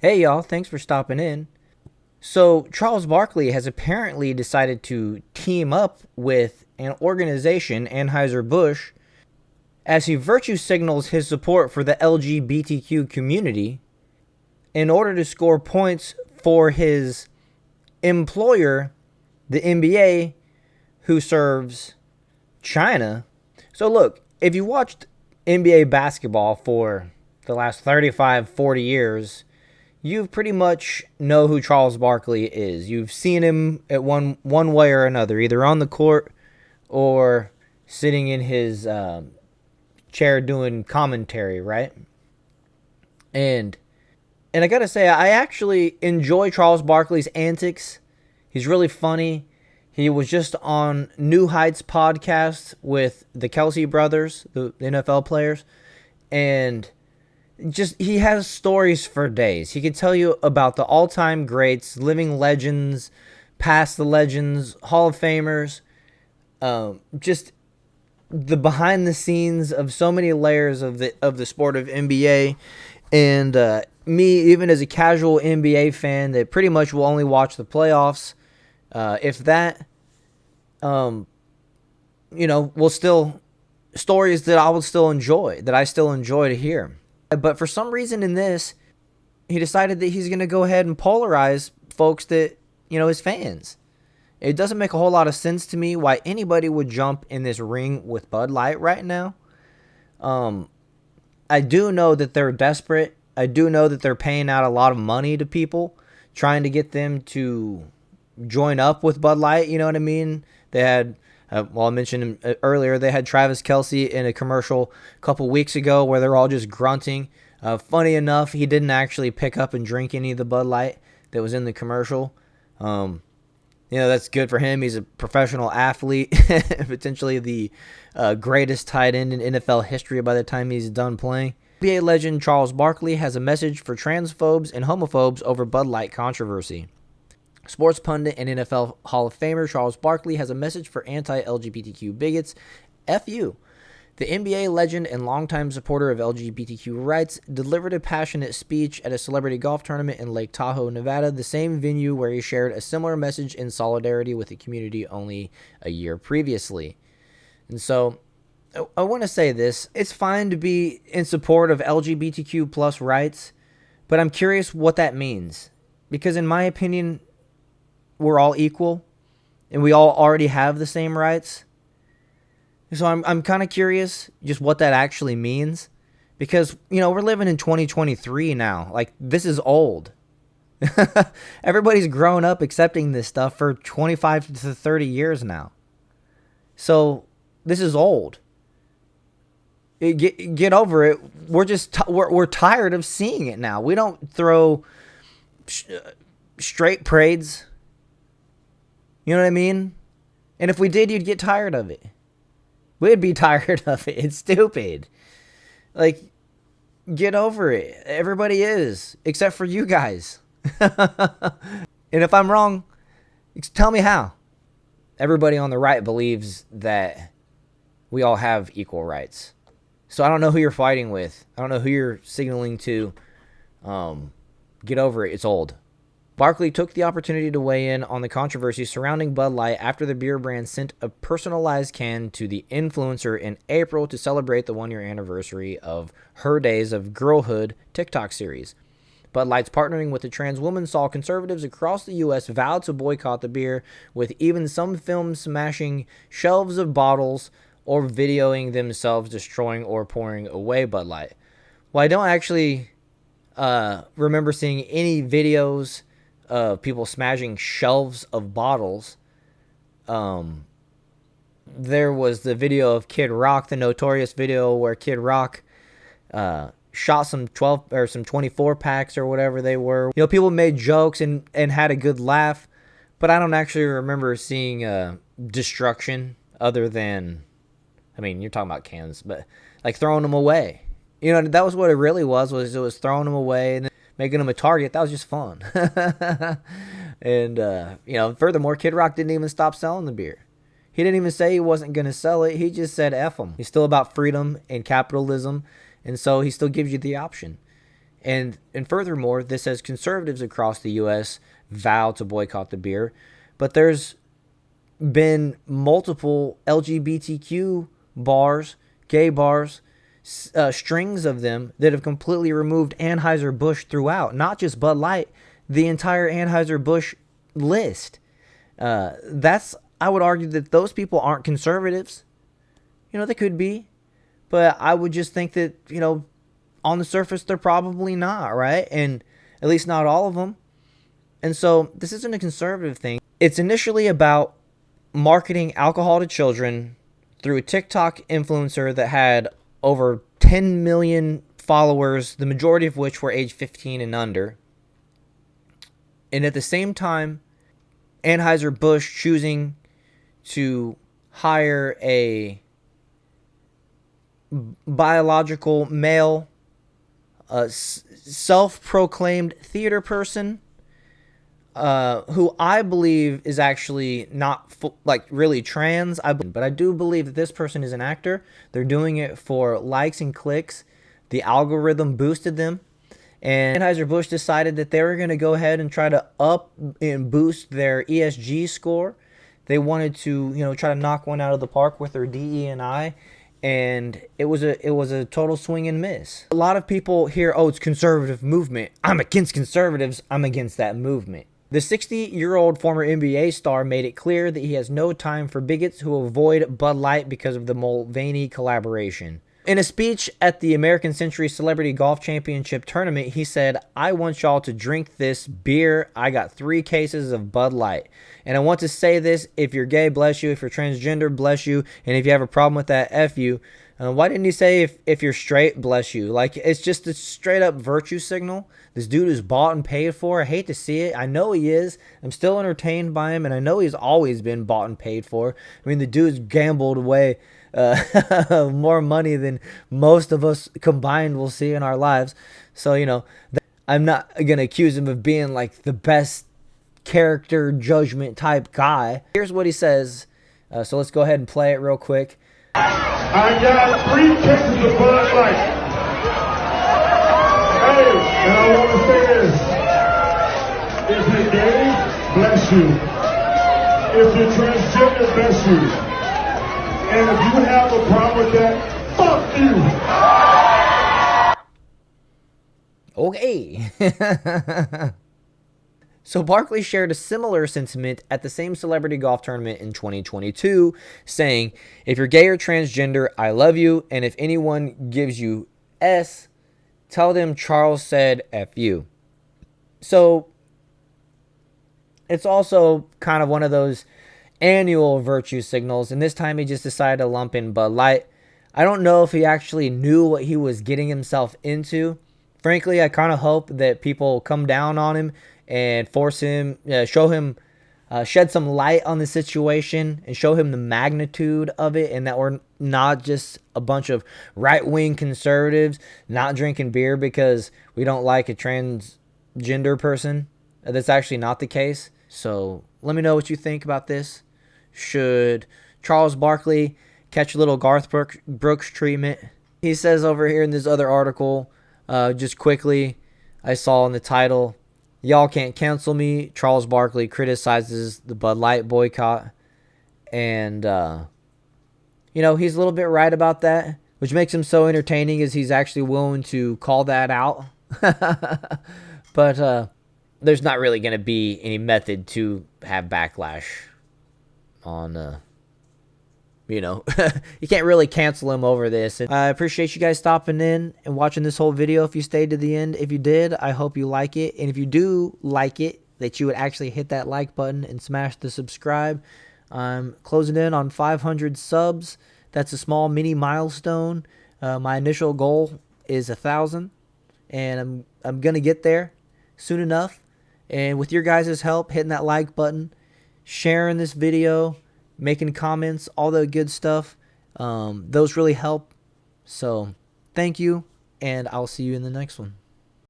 Hey y'all, thanks for stopping in. So, Charles Barkley has apparently decided to team up with an organization, Anheuser-Busch, as he virtue signals his support for the LGBTQ community in order to score points for his employer, the NBA, who serves China. So, look, if you watched NBA basketball for the last 35, 40 years, you pretty much know who Charles Barkley is. You've seen him at one way or another, either on the court or sitting in his chair doing commentary, right? And and I gotta say, I actually enjoy Charles Barkley's antics. He's really funny. He was just on New Heights podcast with the Kelsey brothers, the NFL players, and just he has stories for days. He could tell you about the all-time greats, living legends, past the legends, Hall of Famers, just the behind the scenes of so many layers of the sport of NBA, and me, even as a casual NBA fan that pretty much will only watch the playoffs, if that, will still stories that I will still enjoy, that I still enjoy to hear. But for some reason in this, he decided that he's going to go ahead and polarize folks that, his fans. It doesn't make a whole lot of sense to me why anybody would jump in this ring with Bud Light right now. I do know that they're desperate. I do know that they're paying out a lot of money to people, trying to get them to join up with Bud Light. You know what I mean? They had, I mentioned earlier, they had Travis Kelce in a commercial a couple weeks ago where they're all just grunting. Funny enough, he didn't actually pick up and drink any of the Bud Light that was in the commercial. That's good for him. He's a professional athlete, potentially the greatest tight end in NFL history by the time he's done playing. NBA legend Charles Barkley has a message for transphobes and homophobes over Bud Light controversy. Sports pundit and NFL Hall of Famer Charles Barkley has a message for anti-LGBTQ bigots. F you. The NBA legend and longtime supporter of LGBTQ rights delivered a passionate speech at a celebrity golf tournament in Lake Tahoe, Nevada, the same venue where he shared a similar message in solidarity with the community only a year previously. And so, I want to say this. It's fine to be in support of LGBTQ plus rights, but I'm curious what that means. Because in my opinion, we're all equal, and we all already have the same rights. So I'm kind of curious just what that actually means, because we're living in 2023 now. Like, this is old. Everybody's grown up accepting this stuff for 25 to 30 years now. So this is old. Get over it. We're just we're tired of seeing it now. We don't throw straight parades. You know what I mean? And if we did, you'd get tired of it. We'd be tired of it. It's stupid. Like, get over it. Everybody is, except for you guys. And if I'm wrong, tell me how. Everybody on the right believes that we all have equal rights. So I don't know who you're fighting with. I don't know who you're signaling to. Get over it. It's old. Barkley took the opportunity to weigh in on the controversy surrounding Bud Light after the beer brand sent a personalized can to the influencer in April to celebrate the one-year anniversary of Her Days of Girlhood TikTok series. Bud Light's partnering with a trans woman saw conservatives across the U.S. vow to boycott the beer, with even some films smashing shelves of bottles or videoing themselves destroying or pouring away Bud Light. Well, I don't actually remember seeing any videos of people smashing shelves of bottles. There was the video of Kid Rock, the notorious video where Kid Rock shot some 12 or some 24 packs or whatever they were. People made jokes and had a good laugh, but I don't actually remember seeing destruction other than, you're talking about cans, but like throwing them away. That was what it really was it was throwing them away and making them a target. That was just fun. And, furthermore, Kid Rock didn't even stop selling the beer. He didn't even say he wasn't going to sell it. He just said F them. He's still about freedom and capitalism, and so he still gives you the option. And furthermore, this says conservatives across the U.S. vow to boycott the beer. But there's been multiple LGBTQ bars, gay bars, strings of them that have completely removed Anheuser-Busch throughout. Not just Bud Light, the entire Anheuser-Busch list. I would argue that those people aren't conservatives. They could be. But I would just think that, on the surface, they're probably not, right? And at least not all of them. And so this isn't a conservative thing. It's initially about marketing alcohol to children through a TikTok influencer that had over 10 million followers, the majority of which were age 15 and under. And at the same time, Anheuser-Busch choosing to hire a biological male, self-proclaimed theater person, who I believe is actually not really trans. But I do believe that this person is an actor. They're doing it for likes and clicks. The algorithm boosted them. And Anheuser-Busch decided that they were going to go ahead and try to up and boost their ESG score. They wanted to, try to knock one out of the park with their DE&I. And it was a total swing and miss. A lot of people hear, oh, it's conservative movement. I'm against conservatives. I'm against that movement. The 60-year-old former NBA star made it clear that he has no time for bigots who avoid Bud Light because of the Mulvaney collaboration. In a speech at the American Century Celebrity Golf Championship tournament, he said, I want y'all to drink this beer. I got 3 cases of Bud Light. And I want to say this, if you're gay, bless you. If you're transgender, bless you. And if you have a problem with that, F you. Why didn't he say if you're straight, bless you? Like, it's just a straight up virtue signal. This dude is bought and paid for. I hate to see it. I know he is. I'm still entertained by him. And I know he's always been bought and paid for. I mean, the dude's gambled away more money than most of us combined will see in our lives. So, I'm not going to accuse him of being like the best character judgment type guy. Here's what he says. So let's go ahead and play it real quick. I got 3 cases of Bud Light. Hey, and I want to say this. If you're gay, bless you. If you're transgender, bless you. And if you have a problem with that, fuck you. Okay. So Barkley shared a similar sentiment at the same celebrity golf tournament in 2022, saying, if you're gay or transgender, I love you, and if anyone gives you S, tell them Charles said F you. So it's also kind of one of those annual virtue signals, and this time he just decided to lump in Bud Light. I don't know if he actually knew what he was getting himself into. Frankly, I kind of hope that people come down on him and force him, show him, shed some light on the situation and show him the magnitude of it, and that we're not just a bunch of right-wing conservatives not drinking beer because we don't like a transgender person. That's actually not the case. So let me know what you think about this. Should Charles Barkley catch a little Garth Brooks treatment? He says over here in this other article, just quickly, I saw in the title, y'all can't cancel me. Charles Barkley criticizes the Bud Light boycott. And, he's a little bit right about that, which makes him so entertaining is he's actually willing to call that out. But there's not really going to be any method to have backlash on, you can't really cancel him over this. I appreciate you guys stopping in and watching this whole video if you stayed to the end. If you did, I hope you like it. And if you do like it, that you would actually hit that like button and smash the subscribe. I'm closing in on 500 subs. That's a small mini milestone. My initial goal is 1,000, and I'm going to get there soon enough. And with your guys' help, hitting that like button, sharing this video, making comments, all the good stuff, those really help. So thank you, and I'll see you in the next one.